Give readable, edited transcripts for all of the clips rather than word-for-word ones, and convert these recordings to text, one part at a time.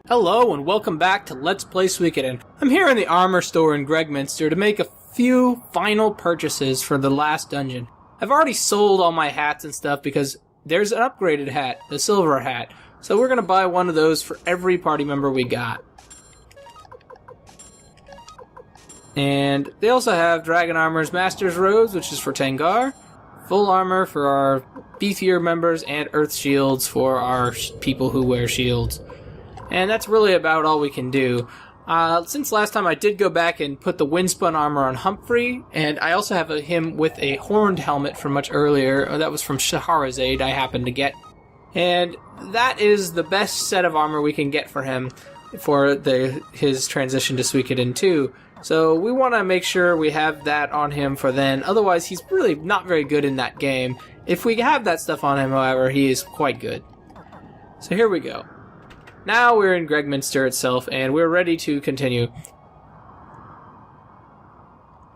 Hello and welcome back to Let's Play Suikoden. I'm here in the armor store in Gregminster to make a few final purchases for the last dungeon. I've already sold all my hats and stuff because there's an upgraded hat, the silver hat. So we're going to buy one of those for every party member we got. And they also have Dragon Armor's Master's Robes, which is for Tengar, full armor for our beefier members, and Earth Shields for our people who wear shields. And that's really about all we can do. Since last time I did go back and put the windspun armor on Humphrey, and I also have him with a horned helmet from much earlier. That was from Shahrazad I happened to get. And that is the best set of armor we can get for him for his transition to Suikoden 2. So we want to make sure we have that on him for then. Otherwise, he's really not very good in that game. If we have that stuff on him, however, he is quite good. So here we go. Now we're in Gregminster itself, and we're ready to continue.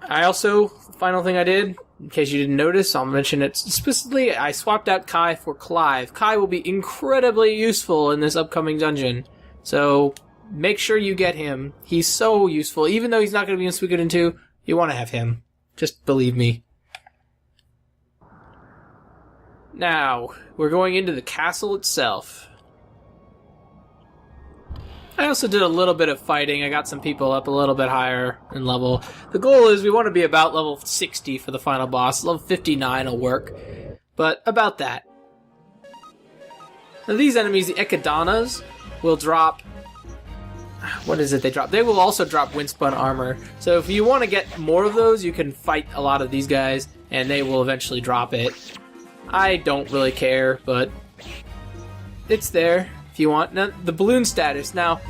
The final thing I did, in case you didn't notice, I'll mention it specifically, I swapped out Kai for Clive. Kai will be incredibly useful in this upcoming dungeon, so make sure you get him. He's so useful. Even though he's not going to be in Suikoden 2, you want to have him. Just believe me. Now, we're going into the castle itself. I also did a little bit of fighting. I got some people up a little bit higher in level. The goal is we want to be about level 60 for the final boss. Level 59 will work, but about that. Now these enemies, the Ekadanas, will drop... What is it they drop? They will also drop windspun armor. So if you want to get more of those, you can fight a lot of these guys, and they will eventually drop it. I don't really care, but it's there. If you want. Now, the balloon status. Now,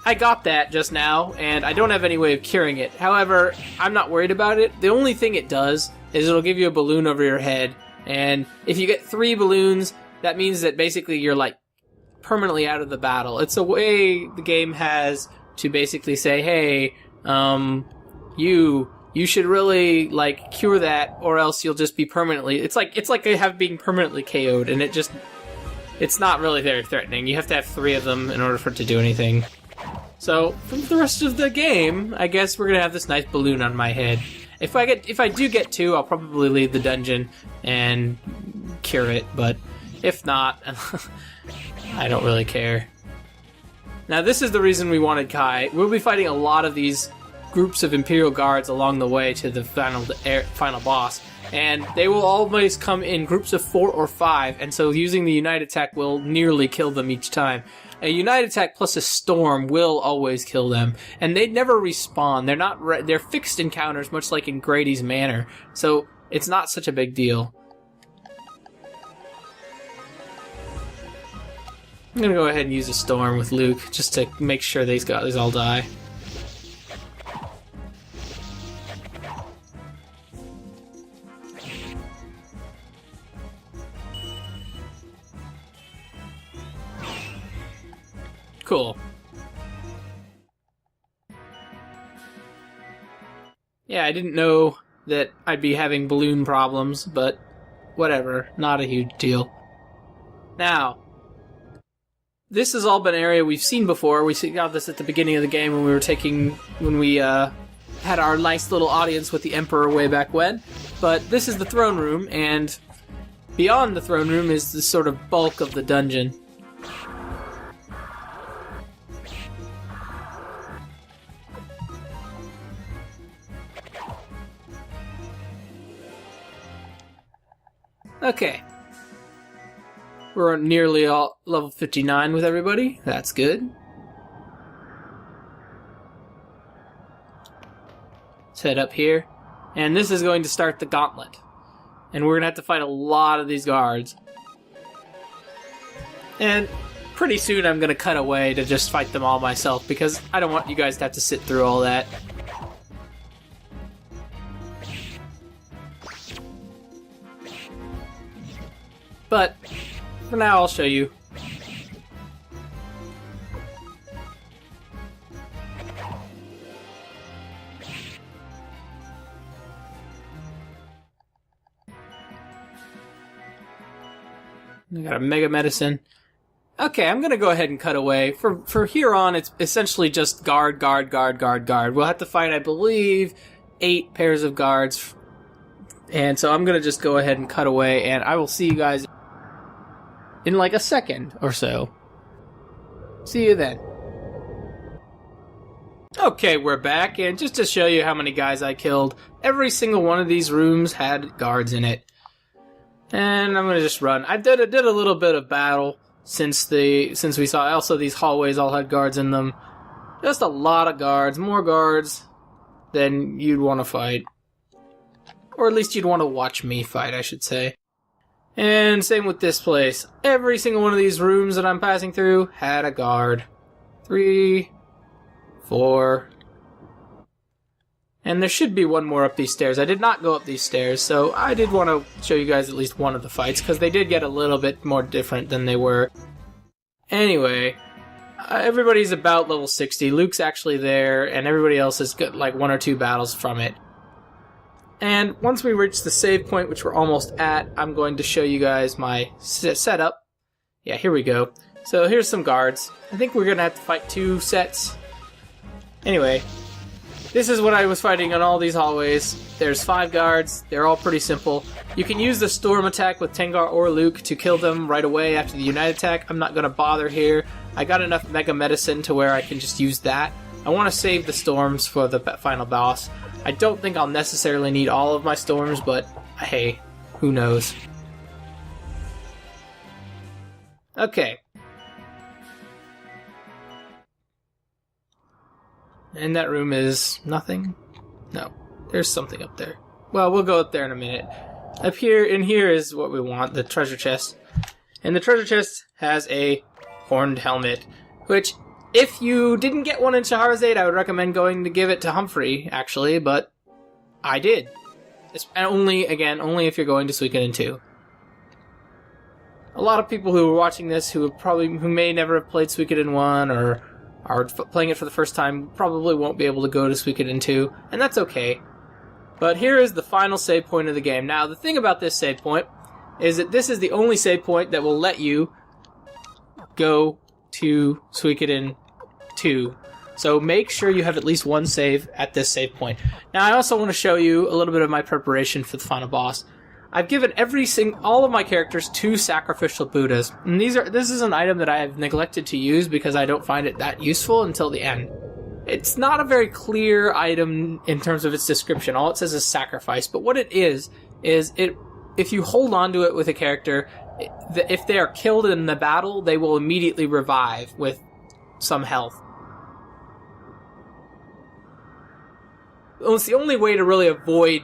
I got that just now, and I don't have any way of curing it. However, I'm not worried about it. The only thing it does is it'll give you a balloon over your head, and if you get 3 balloons, that means that basically you're, like, permanently out of the battle. It's a way the game has to basically say, hey, you should really, like, cure that, or else you'll just be permanently... It's like being permanently KO'd, and it's not really very threatening. You have to have 3 of them in order for it to do anything. So, for the rest of the game, I guess we're gonna have this nice balloon on my head. If I do get 2, I'll probably leave the dungeon and cure it, but if not, I don't really care. Now, this is the reason we wanted Kai. We'll be fighting a lot of these groups of Imperial Guards along the way to the final boss. And they will always come in groups of 4 or 5, and so using the Unite Attack will nearly kill them each time. A Unite Attack plus a Storm will always kill them, and they never respawn. They're fixed encounters, much like in Grady's Manor, so it's not such a big deal. I'm gonna go ahead and use a Storm with Luke, just to make sure these all die. Cool. Yeah, I didn't know that I'd be having balloon problems, but whatever, not a huge deal. Now, this has all been an area we've seen before. We got this at the beginning of the game when we had our nice little audience with the Emperor way back when. But this is the throne room, and beyond the throne room is the sort of bulk of the dungeon. Okay. We're nearly all level 59 with everybody. That's good. Let's head up here. And this is going to start the gauntlet. And we're going to have to fight a lot of these guards. And pretty soon I'm going to cut away to just fight them all myself, because I don't want you guys to have to sit through all that. But for now, I'll show you. I got a Mega Medicine. Okay, I'm gonna go ahead and cut away. For here on, it's essentially just guard, guard, guard, guard, guard. We'll have to fight, I believe, 8 pairs of guards. And so I'm gonna just go ahead and cut away, and I will see you guys in like a second or so. See you then. Okay, we're back, and just to show you how many guys I killed, every single one of these rooms had guards in it. And I'm gonna just run. I did a little bit of battle since we saw also these hallways all had guards in them. Just a lot of guards, more guards than you'd want to fight. Or at least you'd want to watch me fight, I should say. And same with this place. Every single one of these rooms that I'm passing through had a guard. 3, 4, and there should be one more up these stairs. I did not go up these stairs, so I did want to show you guys at least one of the fights, because they did get a little bit more different than they were. Anyway, everybody's about level 60. Luke's actually there, and everybody else has got like 1 or 2 battles from it. And once we reach the save point, which we're almost at, I'm going to show you guys my setup. Yeah, here we go. So here's some guards. I think we're going to have to fight 2 sets. Anyway, this is what I was fighting on all these hallways. There's 5 guards. They're all pretty simple. You can use the storm attack with Tengar or Luke to kill them right away after the unite attack. I'm not going to bother here. I got enough mega medicine to where I can just use that. I want to save the storms for the final boss. I don't think I'll necessarily need all of my storms, but hey, who knows. Okay. And that room is nothing? No. There's something up there. Well, we'll go up there in a minute. Up here, in here is what we want, the treasure chest. And the treasure chest has a horned helmet, which, if you didn't get one in Shahrazad, I would recommend going to give it to Humphrey, actually, but I did. And only if you're going to Suikoden 2. A lot of people who are watching this who may never have played Suikoden 1 or are playing it for the first time probably won't be able to go to Suikoden 2, and that's okay. But here is the final save point of the game. Now, the thing about this save point is that this is the only save point that will let you go to Suikoden 2. So make sure you have at least one save at this save point. Now, I also want to show you a little bit of my preparation for the final boss. I've given all of my characters 2 sacrificial Buddhas, and this is an item that I have neglected to use because I don't find it that useful until the end. It's not a very clear item in terms of its description. All it says is sacrifice, but what it is if you hold on to it with a character, if they are killed in the battle, they will immediately revive with some health. Well, it's the only way to really avoid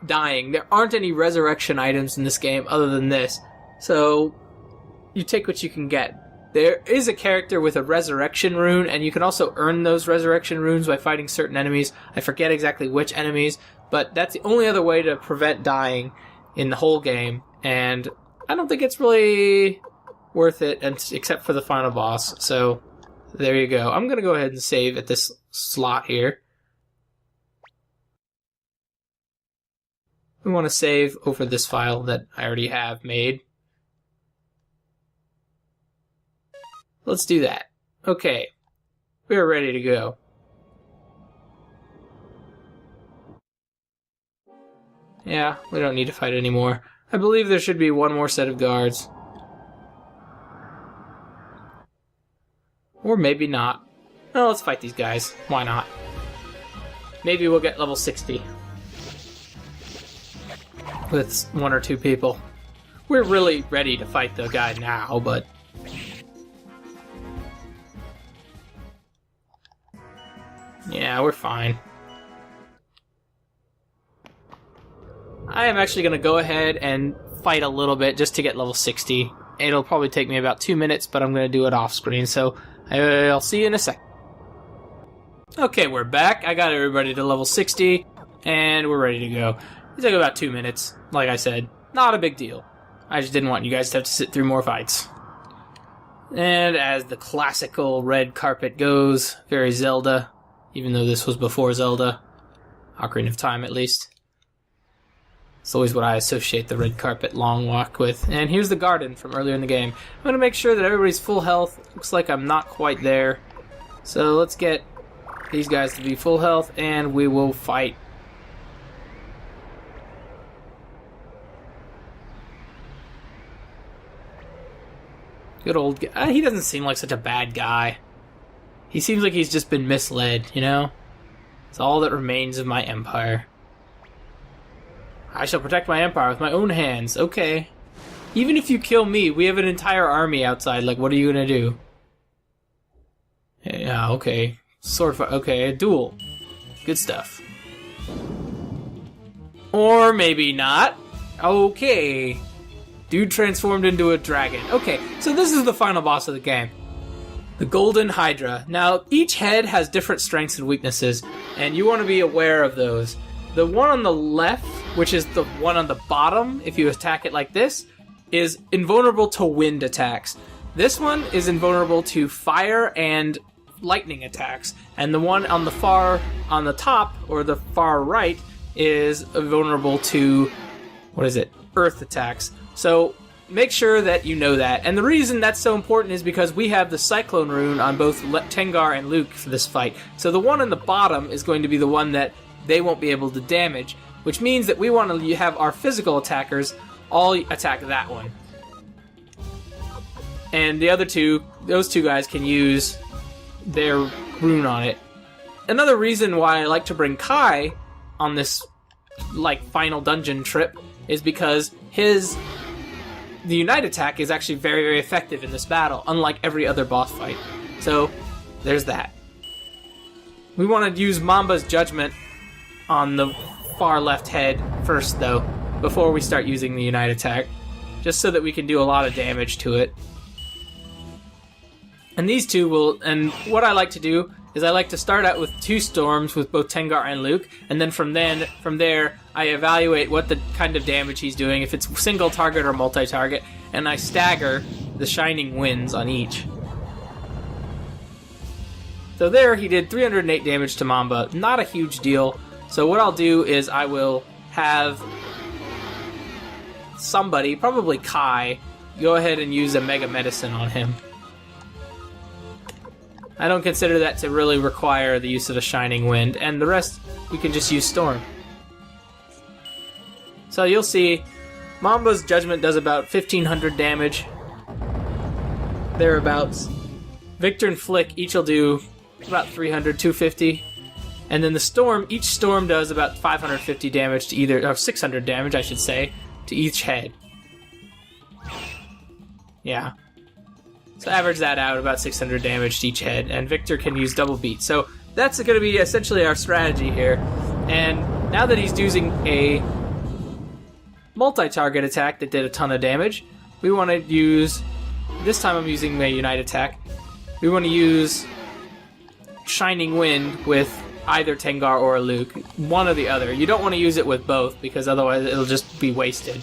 dying. There aren't any resurrection items in this game other than this, so you take what you can get. There is a character with a resurrection rune, and you can also earn those resurrection runes by fighting certain enemies. I forget exactly which enemies, but that's the only other way to prevent dying in the whole game, and I don't think it's really worth it except for the final boss. So there you go. I'm going to go ahead and save at this slot here. We want to save over this file that I already have made. Let's do that. Okay, we're ready to go. Yeah, we don't need to fight anymore. I believe there should be one more set of guards. Or maybe not. Well, let's fight these guys. Why not? Maybe we'll get level 60. With 1 or 2 people. We're really ready to fight the guy now, but... yeah, we're fine. I am actually going to go ahead and fight a little bit just to get level 60. It'll probably take me about 2 minutes, but I'm going to do it off screen, so I'll see you in a sec. Okay, we're back. I got everybody to level 60, and we're ready to go. It took about 2 minutes, like I said. Not a big deal. I just didn't want you guys to have to sit through more fights. And as the classical red carpet goes, very Zelda, even though this was before Zelda. Ocarina of Time, at least. It's always what I associate the red carpet long walk with. And here's the garden from earlier in the game. I'm going to make sure that everybody's full health. Looks like I'm not quite there. So let's get these guys to be full health, and we will fight. Good old guy. He doesn't seem like such a bad guy. He seems like he's just been misled, you know? It's all that remains of my empire. I shall protect my empire with my own hands. Okay. Even if you kill me, we have an entire army outside. Like, what are you gonna do? Yeah, okay. Sword fight. Okay, a duel. Good stuff. Or maybe not. Okay. Dude transformed into a dragon. Okay, so this is the final boss of the game. The Golden Hydra. Now, each head has different strengths and weaknesses, and you want to be aware of those. The one on the left, which is the one on the bottom, if you attack it like this, is invulnerable to wind attacks. This one is invulnerable to fire and lightning attacks, and the one on the top, or the far right, is vulnerable to, earth attacks. So make sure that you know that. And the reason that's so important is because we have the Cyclone rune on both Tengar and Luke for this fight. So the one on the bottom is going to be the one that they won't be able to damage, which means that we want to have our physical attackers all attack that one. And the other two, those two guys can use their rune on it. Another reason why I like to bring Kai on this final dungeon trip is because the Unite attack is actually very, very effective in this battle, unlike every other boss fight. So, there's that. We want to use Mamba's Judgment on the far left head first, though, before we start using the Unite attack, just so that we can do a lot of damage to it. And these two will, and what I like to do is I like to start out with 2 storms with both Tengar and Luke, and then from there, I evaluate what the kind of damage he's doing, if it's single target or multi-target, and I stagger the Shining Winds on each. So there, he did 308 damage to Mamba. Not a huge deal. So what I'll do is I will have somebody, probably Kai, go ahead and use a Mega Medicine on him. I don't consider that to really require the use of a Shining Wind, and the rest we can just use Storm. So you'll see, Mamba's Judgment does about 1500 damage, thereabouts. Victor and Flick each will do about 300, 250. And then the Storm, each Storm does about 550 damage to either, or 600 damage, I should say, to each head. Yeah. So average that out, about 600 damage to each head, and Victor can use double beat. So that's going to be essentially our strategy here. And now that he's using a multi-target attack that did a ton of damage, we want to use, this time I'm using my Unite attack, we want to use Shining Wind with either Tengar or Luke, one or the other. You don't want to use it with both, because otherwise it'll just be wasted.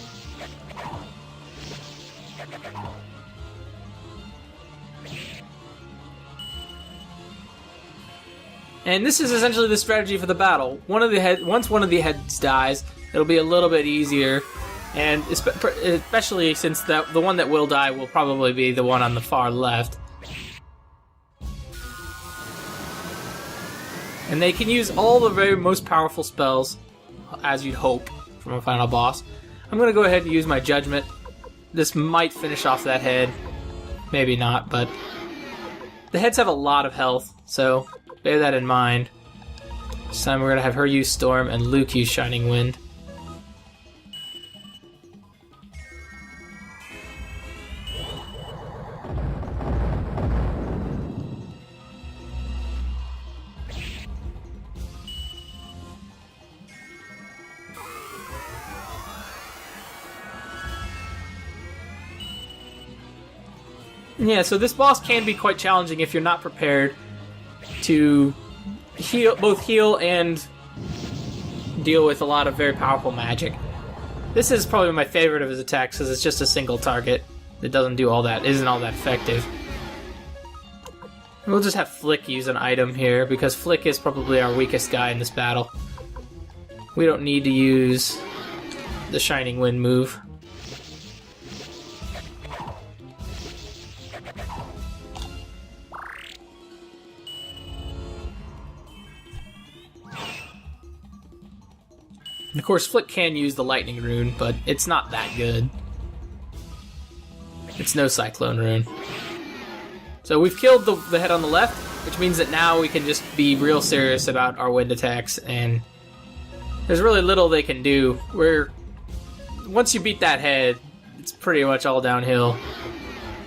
And this is essentially the strategy for the battle. Once one of the heads dies, it'll be a little bit easier, and especially since the one that will die will probably be the one on the far left. And they can use all the very most powerful spells, as you'd hope, from a final boss. I'm going to go ahead and use my Judgment. This might finish off that head. Maybe not, but the heads have a lot of health, so bear that in mind. This time we're going to have her use Storm and Luke use Shining Wind. Yeah, so this boss can be quite challenging if you're not prepared to both heal and deal with a lot of very powerful magic. This is probably my favorite of his attacks because it's just a single target that isn't all that effective. We'll just have Flick use an item here because Flick is probably our weakest guy in this battle. We don't need to use the Shining Wind move. And of course, Flick can use the Lightning Rune, but it's not that good. It's no Cyclone Rune. So we've killed the head on the left, which means that now we can just be real serious about our wind attacks, and there's really little they can do. Once you beat that head, it's pretty much all downhill.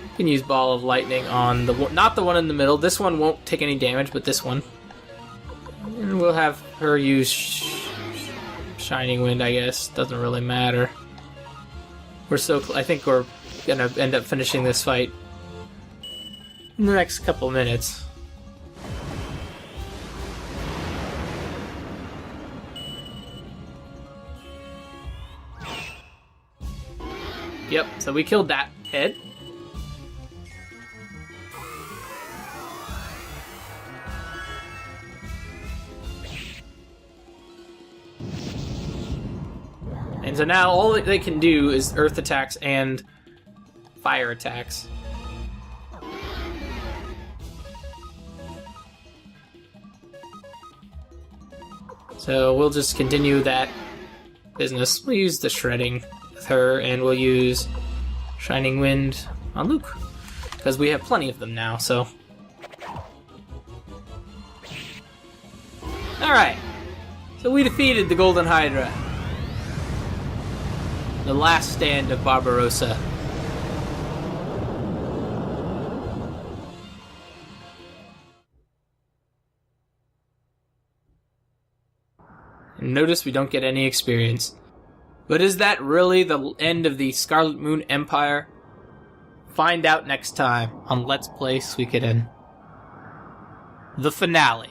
You can use Ball of Lightning on not the one in the middle. This one won't take any damage, but this one. And we'll have her use Shining Wind, I guess. Doesn't really matter. I think we're gonna end up finishing this fight in the next couple minutes. Yep, so we killed that head. And so now all that they can do is earth attacks and fire attacks. So we'll just continue that business. We'll use the shredding with her, and we'll use Shining Wind on Luke, because we have plenty of them now, so. Alright, so we defeated the Golden Hydra. The last stand of Barbarossa. And notice we don't get any experience. But is that really the end of the Scarlet Moon Empire? Find out next time on Let's Play Suikoden. The finale.